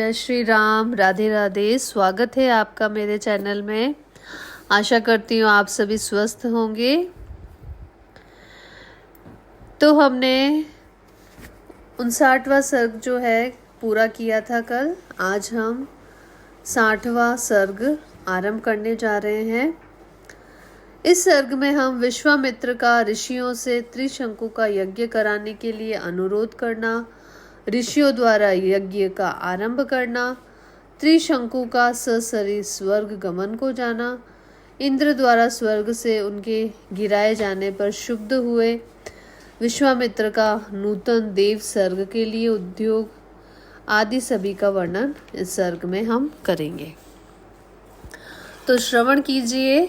जय श्री राम। राधे राधे। स्वागत है आपका मेरे चैनल में। आशा करती हूँ आप सभी स्वस्थ होंगे। तो हमने 59वां सर्ग जो है पूरा किया था कल। आज हम 60वां सर्ग आरंभ करने जा रहे हैं। इस सर्ग में हम विश्वामित्र का ऋषियों से त्रिशंकु का यज्ञ कराने के लिए अनुरोध करना, ऋषियों द्वारा यज्ञ का आरंभ करना, त्रिशंकु का ससरी स्वर्ग गमन को जाना, इंद्र द्वारा स्वर्ग से उनके गिराए जाने पर क्षुब्ध हुए विश्वामित्र का नूतन देव सर्ग के लिए उद्योग आदि सभी का वर्णन इस सर्ग में हम करेंगे। तो श्रवण कीजिए।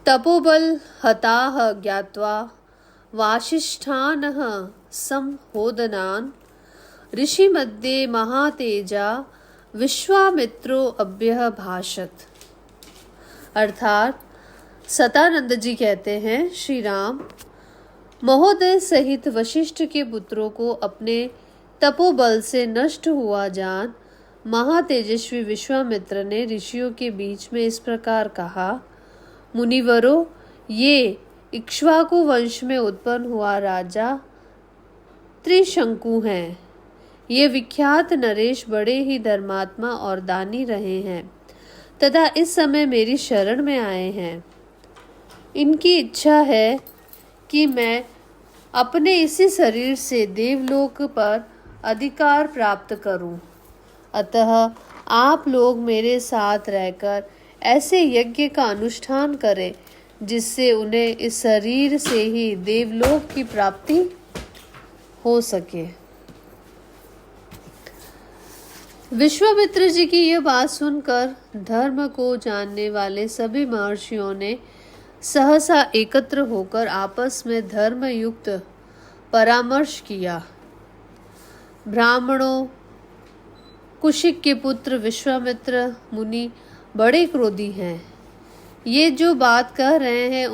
तपोबल हताः ज्ञात्वा वासिष्ठानः संहोदनान् ऋषि मध्ये महातेजा विश्वामित्रो अभ्यभाषत। अर्थात सतानंद जी कहते हैं, श्री राम महोदय सहित वशिष्ठ के पुत्रों को अपने तपोबल से नष्ट हुआ जान महातेजस्वी विश्वामित्र ने ऋषियों के बीच में इस प्रकार कहा, मुनिवरों, ये इक्ष्वाकु वंश में उत्पन्न हुआ राजा त्रिशंकु हैं। ये विख्यात नरेश बड़े ही धर्मात्मा और दानी रहे हैं तथा इस समय मेरी शरण में आए हैं। इनकी इच्छा है कि मैं अपने इसी शरीर से देवलोक पर अधिकार प्राप्त करूं। अतः आप लोग मेरे साथ रहकर ऐसे यज्ञ का अनुष्ठान करें जिससे उन्हें इस शरीर से ही देवलोक की प्राप्ति हो सके। विश्वामित्र जी की यह बात सुनकर धर्म को जानने वाले सभी महर्षियों ने सहसा एकत्र होकर आपस में धर्मयुक्त परामर्श किया। ब्राह्मणों कुशिक के पुत्र विश्वामित्र मुनि बड़े क्रोधी हैं। ये जो बात कह रहे हैं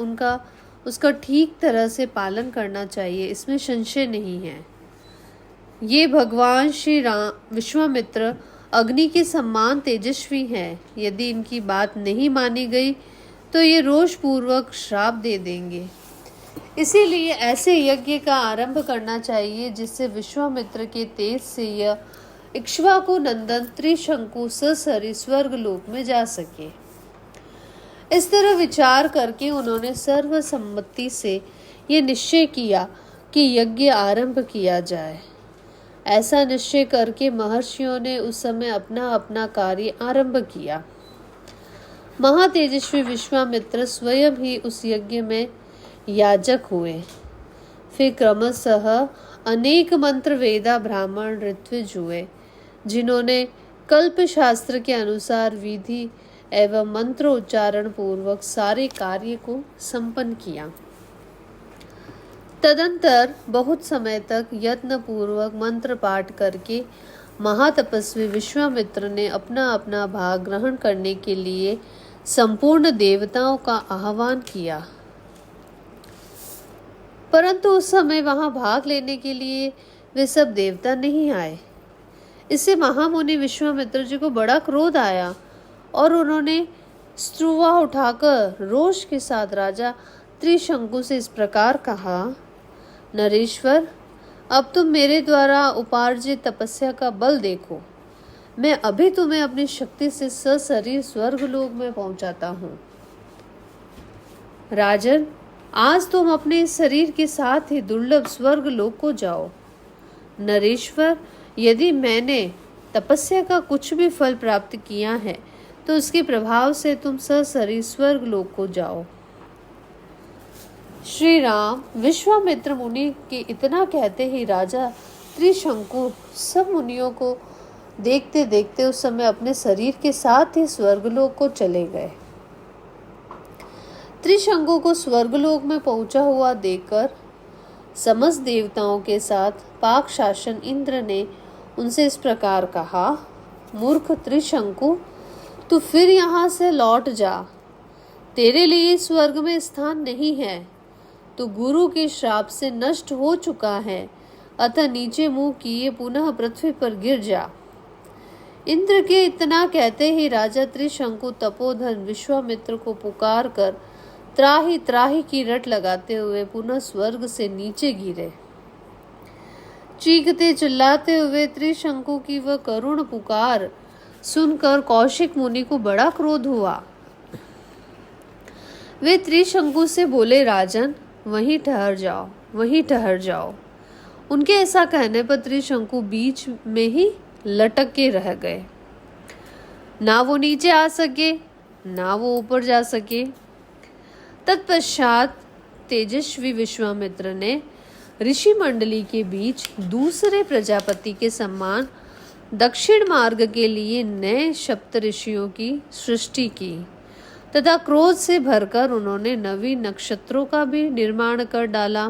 उसका ठीक तरह से पालन करना चाहिए, इसमें संशय नहीं है। ये भगवान श्री राम विश्वामित्र अग्नि के समान तेजस्वी हैं। यदि इनकी बात नहीं मानी गई तो ये रोष पूर्वक श्राप दे देंगे। इसीलिए ऐसे यज्ञ का आरंभ करना चाहिए जिससे विश्वामित्र के तेज से यह इक्ष्वाकु नंदन त्रिशंकु ससरी स्वर्ग लोक में जा सके। इस तरह विचार करके उन्होंने सर्वसम्मति से ये निश्चय किया कि यज्ञ आरंभ किया जाए। ऐसा निश्चय करके महर्षियों ने उस समय अपना अपना कार्य आरंभ किया। महातेजस्वी विश्वामित्र स्वयं ही उस यज्ञ में याजक हुए। फिर क्रमशः अनेक मंत्र वेदा ब्राह्मण ऋत्विज हुए, जिन्होंने कल्प शास्त्र के अनुसार विधि एवं मंत्रोच्चारण पूर्वक सारे कार्य को संपन्न किया। तदंतर बहुत समय तक यत्न पूर्वक मंत्र पाठ करके महातपस्वी विश्वामित्र ने अपना अपना भाग ग्रहण करने के लिए संपूर्ण देवताओं का आह्वान किया। परंतु उस समय वहां भाग लेने के लिए वे सब देवता नहीं आए। इससे महामुनि विश्वामित्र जी को बड़ा क्रोध आया और उन्होंने स्त्रुवा उठाकर रोष के साथ राजा त्रिशंकु से इस प्रकार कहा, नरेश्वर, अब तुम मेरे द्वारा उपार्जित तपस्या का बल देखो। मैं अभी तुम्हें अपनी शक्ति से सशरीर स्वर्गलोक में पहुंचाता हूँ। राजन, आज तुम अपने इस शरीर के साथ ही दुर्लभ स्वर्गलोक को जाओ। नरेश्वर, यदि मैंने तपस्या का कुछ भी फल प्राप्त किया है तो उसके प्रभाव से तुम सशरीर स्वर्ग लोक को जाओ। श्री राम विश्वामित्र मुनि के इतना कहते ही राजा त्रिशंकु सब मुनियों को देखते देखते उस समय अपने शरीर के साथ ही स्वर्गलोक को चले गए। त्रिशंकु को स्वर्गलोक में पहुंचा हुआ देखकर समस्त देवताओं के साथ पाक शासन इंद्र ने उनसे इस प्रकार कहा, मूर्ख त्रिशंकु, तू फिर यहाँ से लौट जा। तेरे लिए स्वर्ग में स्थान नहीं है। तू गुरु के श्राप से नष्ट हो चुका है। अतः नीचे मुंह किए पुनः पृथ्वी पर गिर जा। इंद्र के इतना कहते ही राजा त्रिशंकु तपोधन विश्वामित्र को पुकार कर त्राही त्राही की रट लगाते हुए पुनः स्वर्ग से नीचे गिरे। चीखते चिल्लाते हुए त्रिशंकु की वह करुण पुकार सुनकर कौशिक मुनि को बड़ा क्रोध हुआ। वे त्रिशंकु से बोले, राजन वहीं ठहर जाओ, वहीं ठहर जाओ। उनके ऐसा कहने पर त्रिशंकु बीच में ही लटक के रह गए। ना वो नीचे आ सके, ना वो ऊपर जा सके। तत्पश्चात तेजस्वी विश्वामित्र ने ऋषि मंडली के बीच दूसरे प्रजापति के सम्मान दक्षिण मार्ग के लिए नए सप्त ऋषियों की सृष्टि की तथा क्रोध से भरकर उन्होंने नवीन नक्षत्रों का भी निर्माण कर डाला।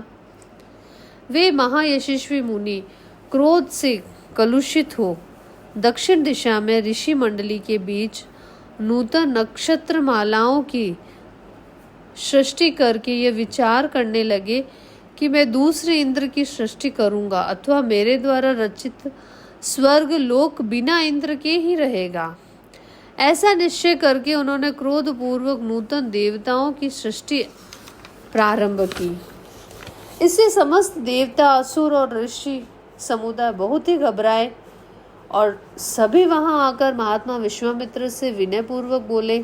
वे महायशस्वी मुनि क्रोध से कलुषित हो दक्षिण दिशा में ऋषि मंडली के बीच नूतन नक्षत्र मालाओं की सृष्टि करके ये विचार करने लगे कि मैं दूसरे इंद्र की सृष्टि करूंगा अथवा मेरे द्वारा रचित स्वर्ग लोक बिना इंद्र के ही रहेगा। ऐसा निश्चय करके उन्होंने क्रोध पूर्वक नूतन देवताओं की सृष्टि प्रारंभ की। इससे समस्त देवता, असुर और ऋषि समुदाय बहुत ही घबराए और सभी वहां आकर महात्मा विश्वामित्र से विनय पूर्वक बोले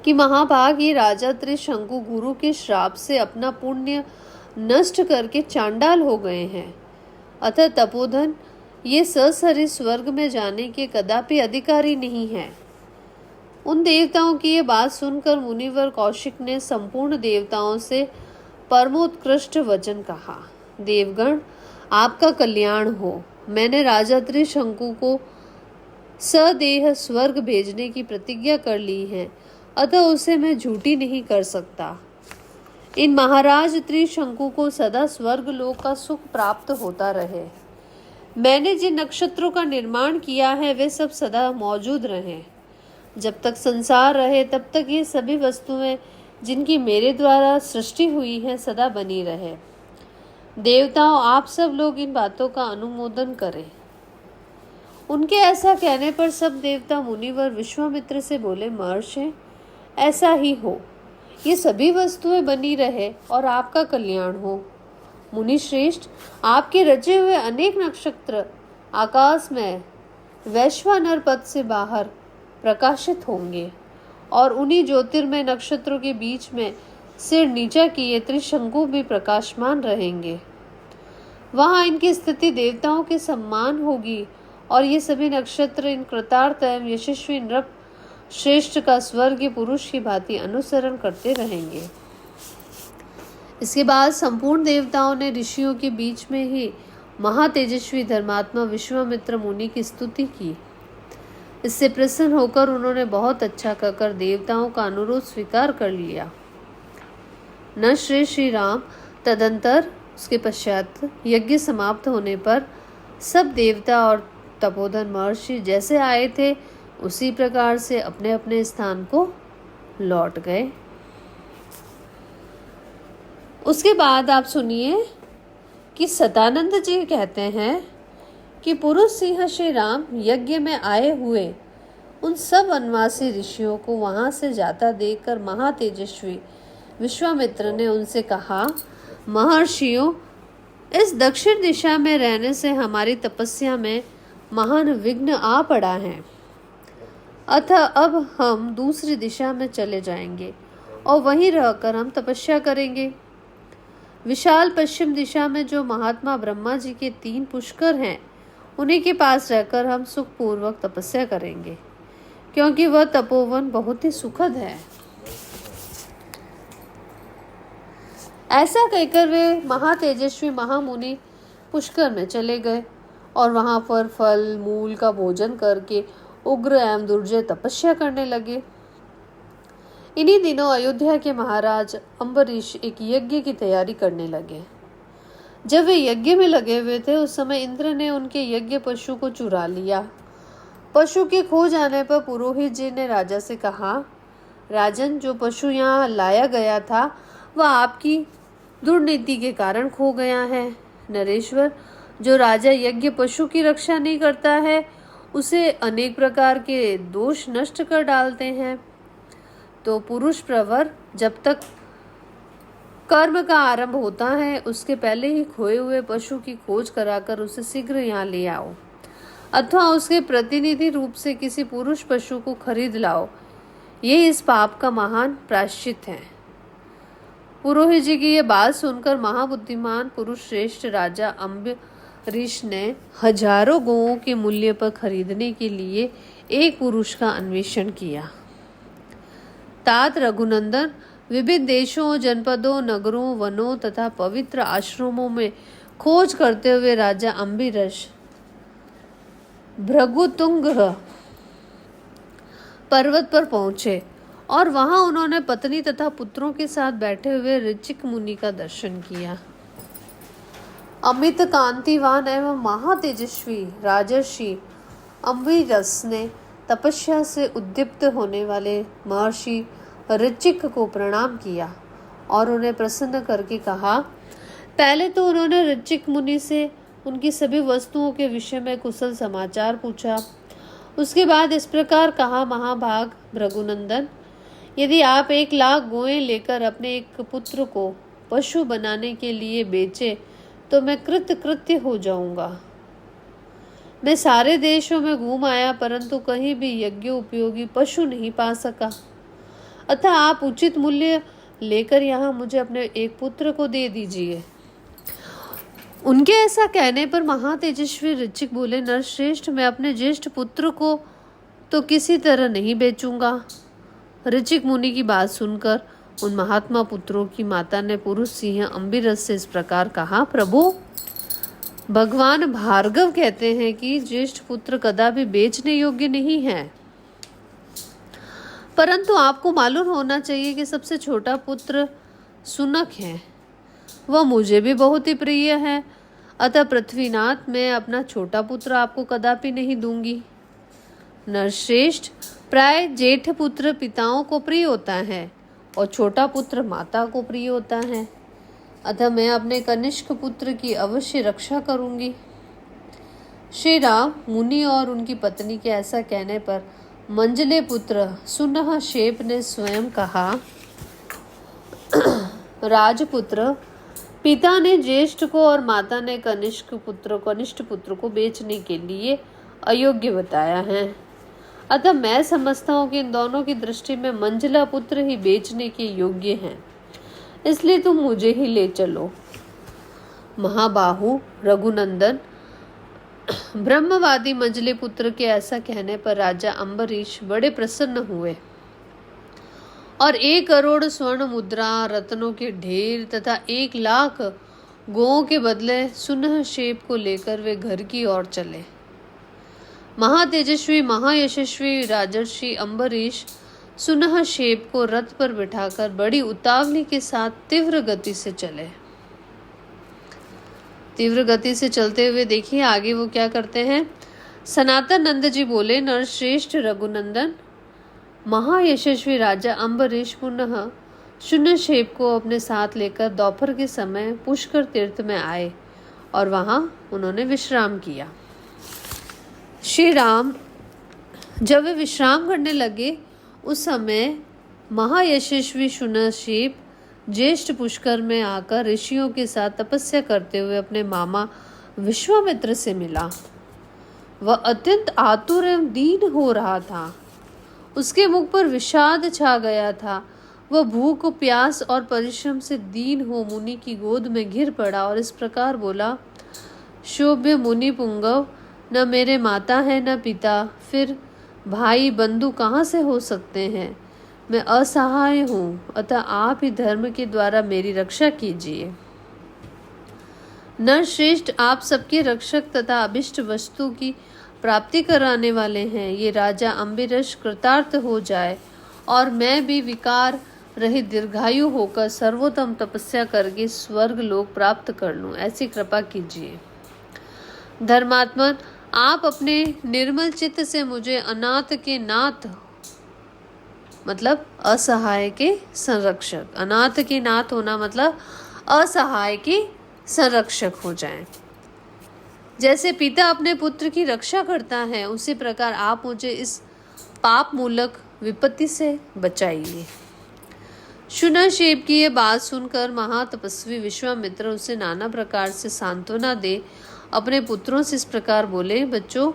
कि महाभागी राजा त्रिशंकु गुरु के श्राप से अपना पुण्य नष्ट करके चांडाल हो गए हैं। अतः तपोधन ये ससरी स्वर्ग में जाने के कदापि अधिकारी नहीं है। उन देवताओं की ये बात सुनकर मुनिवर कौशिक ने संपूर्ण देवताओं से परमोत्कृष्ट वचन कहा, देवगण आपका कल्याण हो। मैंने राजा त्रिशंकु को सदेह स्वर्ग भेजने की प्रतिज्ञा कर ली है, अतः उसे मैं झूठी नहीं कर सकता। इन महाराज त्रिशंकु को सदा स्वर्ग लोक का सुख प्राप्त होता रहे। मैंने जिन नक्षत्रों का निर्माण किया है वे सब सदा मौजूद रहें। जब तक संसार रहे तब तक ये सभी वस्तुएं जिनकी मेरे द्वारा सृष्टि हुई है सदा बनी रहे। देवताओं आप सब लोग इन बातों का अनुमोदन करें। उनके ऐसा कहने पर सब देवता मुनिवर विश्वामित्र से बोले, महर्षि ऐसा ही हो, ये सभी वस्तुएं बनी रहे और आपका कल्याण हो। मुनि श्रेष्ठ आपके रचे हुए अनेक नक्षत्र आकाश में वैश्वानर पद से बाहर प्रकाशित होंगे और उन्हीं ज्योतिर्मय नक्षत्रों के बीच में सिर नीचा किए त्रिशंकु भी प्रकाशमान रहेंगे। वहां इनकी स्थिति देवताओं के सम्मान होगी और ये सभी नक्षत्र इन कृतार्थ एवं यशस्वी नृप श्रेष्ठ का स्वर्गीय पुरुष की भांति अनुसरण करते रहेंगे। इसके बाद संपूर्ण देवताओं ने ऋषियों के बीच में ही महातेजस्वी धर्मात्मा विश्वामित्र मुनि की स्तुति की। इससे प्रसन्न होकर उन्होंने बहुत अच्छा कहकर देवताओं का अनुरोध स्वीकार कर लिया। न श्री राम तदंतर उसके पश्चात यज्ञ समाप्त होने पर सब देवता और तपोधन महर्षि जैसे आए थे उसी प्रकार से अपने अपने स्थान को लौट गए। उसके बाद आप सुनिए कि सदानंद जी कहते हैं कि पुरुष सिंह श्री राम यज्ञ में आए हुए उन सब वनवासी ऋषियों को वहां से जाता देखकर महातेजस्वी विश्वामित्र ने उनसे कहा, महर्षियों इस दक्षिण दिशा में रहने से हमारी तपस्या में महान विघ्न आ पड़ा है, अतः अब हम दूसरी दिशा में चले जाएंगे और वहीं रहकर हम तपस्या करेंगे। विशाल पश्चिम दिशा में जो महात्मा ब्रह्मा जी के 3 पुष्कर हैं उन्हीं के पास रहकर हम सुखपूर्वक तपस्या करेंगे, क्योंकि वह तपोवन बहुत ही सुखद है। ऐसा कहकर वे महातेजस्वी महामुनि पुष्कर में चले गए और वहां पर फल मूल का भोजन करके उग्र एवं दुर्जय तपस्या करने लगे। इन्हीं दिनों अयोध्या के महाराज अम्बरीश एक यज्ञ की तैयारी करने लगे। जब वे यज्ञ में लगे हुए थे उस समय इंद्र ने उनके यज्ञ पशु को चुरा लिया। पशु के खो जाने पर पुरोहित जी ने राजा से कहा, राजन जो पशु यहाँ लाया गया था वह आपकी दुर्नीति के कारण खो गया है। नरेश्वर, जो राजा यज्ञ पशु की रक्षा नहीं करता है उसे अनेक प्रकार के दोष नष्ट कर डालते हैं। तो पुरुष प्रवर जब तक कर्म का आरंभ होता है उसके पहले ही खोए हुए पशु की खोज कराकर उसे शीघ्र यहाँ ले आओ, अथवा उसके प्रतिनिधि रूप से किसी पुरुष पशु को खरीद लाओ। ये इस पाप का महान प्रायश्चित है। पुरोहित जी की यह बात सुनकर महाबुद्धिमान पुरुष श्रेष्ठ राजा अम्बरीश ने हजारों गौओं के मूल्य पर खरीदने के लिए एक पुरुष का अन्वेषण किया। तात रघुनंदन विविध देशों, जनपदों, नगरों, वनों तथा पवित्र आश्रमों में खोज करते हुए राजा अम्बरीश भृगुतुंग पर्वत पर पहुंचे और वहां उन्होंने पत्नी तथा पुत्रों के साथ बैठे हुए ऋचिक मुनि का दर्शन किया। अमित कांतिवान एवं महातेजस्वी राजर्षि अम्बरीश ने तपस्या से उद्दीप्त होने वाले महर्षि ऋचिक को प्रणाम किया और उन्हें प्रसन्न करके कहा। पहले तो उन्होंने ऋचिक मुनि से उनकी सभी वस्तुओं के विषय में कुशल समाचार पूछा। उसके बाद इस प्रकार कहा, महाभाग भृगुनंदन, यदि आप 1,00,000 गौएं लेकर अपने एक पुत्र को पशु बनाने के लिए बेचे तो मैं कृतकृत्य हो जाऊंगा। मैं सारे देशों में घूम आया परंतु कहीं भी यज्ञ उपयोगी पशु नहीं पा सका, अतः आप उचित मूल्य लेकर यहाँ मुझे अपने एक पुत्र को दे दीजिए। उनके ऐसा कहने पर महातेजस्वी ऋचिक बोले, नरश्रेष्ठ, मैं अपने ज्येष्ठ पुत्र को तो किसी तरह नहीं बेचूंगा। ऋचिक मुनि की बात सुनकर उन महात्मा पुत्रों की माता ने पुरुष सिंह अम्बरीश से इस प्रकार कहा, प्रभु, भगवान भार्गव कहते हैं कि ज्येष्ठ पुत्र कदापि बेचने योग्य नहीं है, परंतु आपको मालूम होना चाहिए कि सबसे छोटा पुत्र सुनक है, वह मुझे भी बहुत ही प्रिय है, अतः पृथ्वीनाथ मैं अपना छोटा पुत्र आपको कदापि नहीं दूंगी। नरश्रेष्ठ, प्राय जेठ पुत्र पिताओं को प्रिय होता है और छोटा पुत्र माता को प्रिय होता है, अतः मैं अपने कनिष्क पुत्र की अवश्य रक्षा करूंगी। श्री राम मुनि और उनकी पत्नी के ऐसा कहने पर मंजले पुत्र सुनहशेप ने स्वयं कहा, राजपुत्र, पिता ने ज्येष्ठ को और माता ने कनिष्ठ पुत्र को बेचने के लिए अयोग्य बताया है, अतः मैं समझता हूँ कि इन दोनों की दृष्टि में मंजला पुत्र ही बेचने के योग्य हैं, इसलिए तुम मुझे ही ले चलो। महाबाहु रघुनंदन, ब्रह्मवादी मंजले पुत्र के ऐसा कहने पर राजा अम्बरीश बड़े प्रसन्न हुए और 1 करोड़ स्वर्ण मुद्रा, रत्नों के ढेर तथा 1,00,000 गौओं के बदले सुनहशेप को लेकर वे घर की ओर चले। महातेजस्वी महायशस्वी राजर्षि अम्बरीश सुनहशेप को रथ पर बिठाकर बड़ी उतावली के साथ तीव्र गति से चले। तीव्र गति से चलते हुए देखिए आगे वो क्या करते हैं। सनातन नंद जी बोले, नरश्रेष्ठ रघुनंदन, महायशस्वी राजा अम्बरीश पुनः सुनहशेप को अपने साथ लेकर दोपहर के समय पुष्कर तीर्थ में आए और वहां उन्होंने विश्राम किया। श्री राम जब वे विश्राम करने लगे उस समय महायशस्वी सुनहशेप ज्येष्ठ पुष्कर में आकर ऋषियों के साथ तपस्या करते हुए अपने मामा विश्वामित्र से मिला। वह अत्यंत आतुर एवं दीन हो रहा था। उसके मुख पर विषाद छा गया था। वह भूख, प्यास और परिश्रम से दीन हो मुनि की गोद में गिर पड़ा और इस प्रकार बोला, शोभ्य मुनि पुंगव, न मेरे माता है न पिता, फिर भाई बंधु कहाँ से हो सकते हैं। मैं असहाय हूँ, अतः आप ही धर्म के द्वारा मेरी रक्षा कीजिए। नरश्रेष्ठ, आप सबके रक्षक तथा अभिष्ट वस्तु की प्राप्ति कराने वाले हैं। ये राजा अम्बरीश कृतार्थ हो जाए और मैं भी विकार रहित दीर्घायु होकर सर्वोत्तम तपस्या करके स्वर्ग लोक प्राप्त कर लूं, ऐसी कृपा कीजिए। धर्मात्मन, आप अपने निर्मल चित्त से मुझे अनाथ के नाथ मतलब असहाय के संरक्षक, अनाथ के नाथ होना मतलब असहाय के संरक्षक हो जाएं। जैसे पिता अपने पुत्र की रक्षा करता है, उसी प्रकार आप मुझे इस पाप मूलक विपत्ति से बचाइए। शूनशेप की यह बात सुनकर महातपस्वी विश्वामित्र उसे नाना प्रकार से सांत्वना दे अपने पुत्रों से इस प्रकार बोले, बच्चों,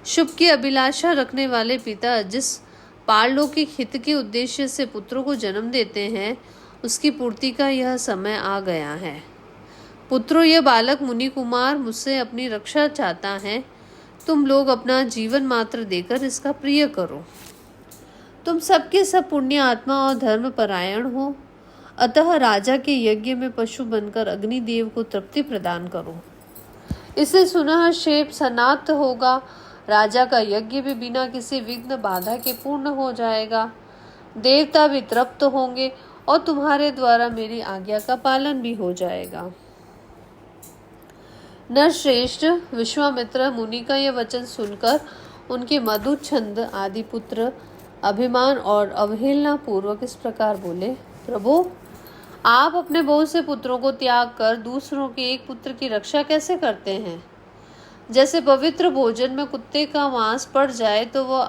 शुभ की अभिलाषा रखने वाले पिता जिस पारलौकिक हित के उद्देश्य से पुत्रों को जन्म देते हैं, उसकी पूर्ति का यह समय आ गया है। पुत्रों, यह बालक मुनि कुमार मुझसे अपनी रक्षा चाहता है। तुम लोग अपना जीवन मात्र देकर इसका प्रिय करो। तुम सबके सब पुण्य आत्मा और धर्म परायण हो, अतः राजा के यज्ञ में पशु बनकर अग्निदेव को तृप्ति प्रदान करो। इसे शूनशेप सनात होगा। राजा का यज्ञ भी बिना किसी विघ्न बाधा के पूर्ण हो जाएगा। देवता भी तृप्त होंगे और तुम्हारे द्वारा मेरी आज्ञा का पालन भी हो जाएगा। नरश्रेष्ठ विश्वामित्र मुनि का यह वचन सुनकर उनके मधु छंद आदि पुत्र अभिमान और अवहेलना पूर्वक इस प्रकार बोले, प्रभु, आप अपने बहुत से पुत्रों को त्याग कर दूसरों के एक पुत्र की रक्षा कैसे करते हैं? जैसे पवित्र भोजन में कुत्ते का मांस पड़ जाए तो वह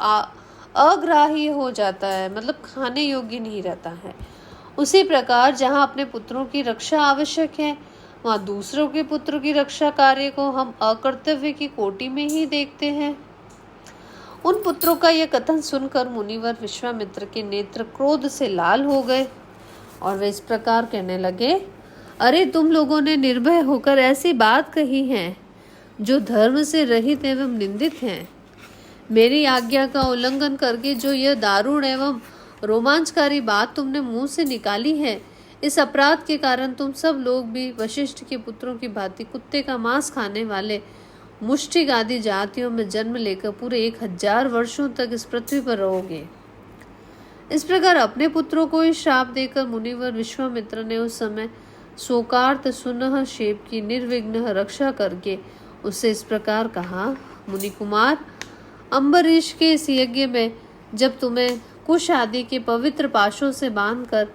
अग्राह्य हो जाता है, मतलब खाने योग्य नहीं रहता है। उसी प्रकार जहाँ अपने पुत्रों की रक्षा आवश्यक है, वहाँ दूसरों के पुत्रों की रक्षा कार्य को हम अकर्तव्य की कोटि में ही देखते हैं। उन पुत्रों का यह कथन सुनकर मुनिवर विश्वामित्र के नेत्र क्रोध से लाल हो गए और वे इस प्रकार कहने लगे, अरे, तुम लोगों ने निर्भय होकर ऐसी बात कही है जो धर्म से रहित एवं निंदित है। मेरी आज्ञा का उल्लंघन करके जो यह दारुण एवं रोमांचकारी बात तुमने मुंह से निकाली है, इस अपराध के कारण तुम सब लोग भी वशिष्ठ के पुत्रों की भांति कुत्ते का मांस खाने वाले मुष्टिक आदि जातियों में जन्म लेकर पूरे 1000 वर्षों तक इस पृथ्वी पर रहोगे। इस प्रकार अपने पुत्रों को ही श्राप देकर मुनिवर विश्वामित्र ने उस समय शोकार्त शूनशेप की निर्विघ्न रक्षा करके उससे इस प्रकार कहा, मुनि कुमार, अम्बरीश के इस यज्ञ में जब तुम्हें कुश आदि के पवित्र पाशों से बांधकर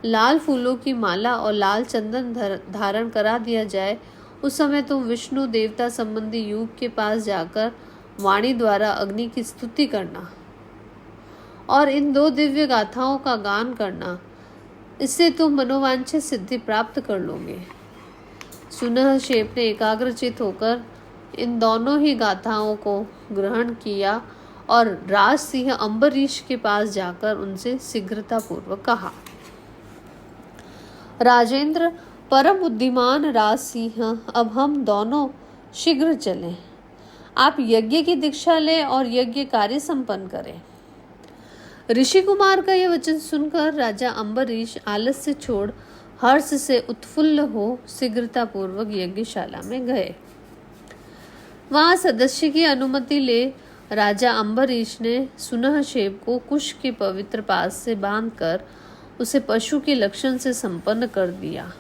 लाल फूलों की माला और लाल चंदन धारण करा दिया जाए, उस समय तुम विष्णु देवता संबंधी युग के पास जाकर वाणी द्वारा अग्नि की स्तुति करना और इन 2 दिव्य गाथाओं का गान करना। इससे तुम मनोवांछित सिद्धि प्राप्त कर लोगे। शूनशेप ने एकाग्रचित होकर इन दोनों ही गाथाओं को ग्रहण किया और राज सिंह अम्बरीश के पास जाकर उनसे शीघ्रता पूर्वक कहा, राजेंद्र, परम बुद्धिमान राज सिंह, अब हम दोनों शीघ्र चलें। आप यज्ञ की दीक्षा लें और यज्ञ कार्य संपन्न करें। ऋषि कुमार का यह वचन सुनकर राजा अम्बरीश आलस्य छोड़ हर्ष से उत्फुल्ल हो शीघ्रता पूर्वक यज्ञशाला में गए। वहां सदस्य की अनुमति ले राजा अम्बरीश ने शूनशेप को कुश के पवित्र पास से बांधकर उसे पशु के लक्षण से संपन्न कर दिया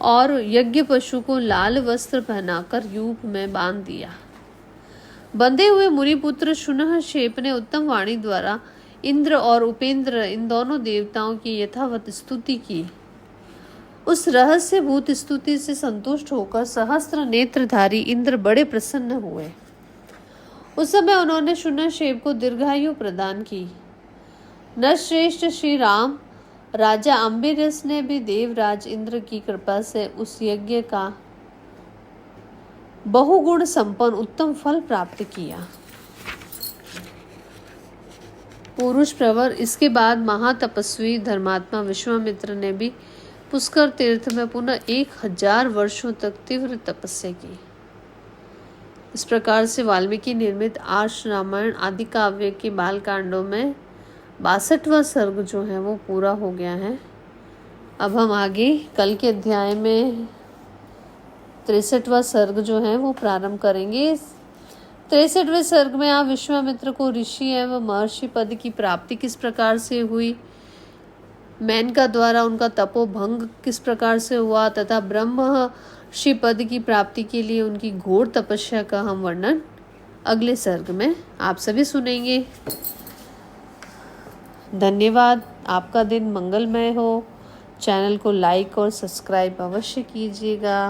और यज्ञ पशु को लाल वस्त्र पहनाकर यूप में बांध दिया। बंधे हुए मुनिपुत्र शूनशेप ने उत्तम वाणी द्वारा इंद्र और उपेंद्र इन दोनों देवताओं की यथावत स्तुति की। उस रहस्यभूत स्तुति से संतुष्ट होकर सहस्त्र नेत्रधारी इंद्र बड़े प्रसन्न हुए। उस समय उन्होंने शूनशेप को दीर्घायु प्रदान की। नरश्रेष्ठ श्री राम, राजा अम्बरीश ने भी देवराज इंद्र की कृपा से उस यज्ञ का बहुगुण संपन्न उत्तम फल प्राप्त किया। पुरुष प्रवर, इसके बाद महातपस्वी धर्मात्मा विश्वामित्र ने भी पुष्कर तीर्थ में पुनः 1000 वर्षों तक तीव्र तपस्या की। इस प्रकार से वाल्मीकि निर्मित आर्ष रामायण आदि काव्य के बाल कांडों में 62वां सर्ग जो है वो पूरा हो गया है। अब हम आगे कल के अध्याय में 63वां सर्ग जो है वो प्रारंभ करेंगे। 63वें सर्ग में आप विश्वामित्र को ऋषि एवं महर्षि पद की प्राप्ति किस प्रकार से हुई, मेनका द्वारा उनका तपोभंग किस प्रकार से हुआ तथा ब्रह्मर्षि पद की प्राप्ति के लिए उनकी घोर तपस्या का हम वर्णन अगले सर्ग में आप सभी सुनेंगे। धन्यवाद। आपका दिन मंगलमय हो। चैनल को लाइक और सब्सक्राइब अवश्य कीजिएगा।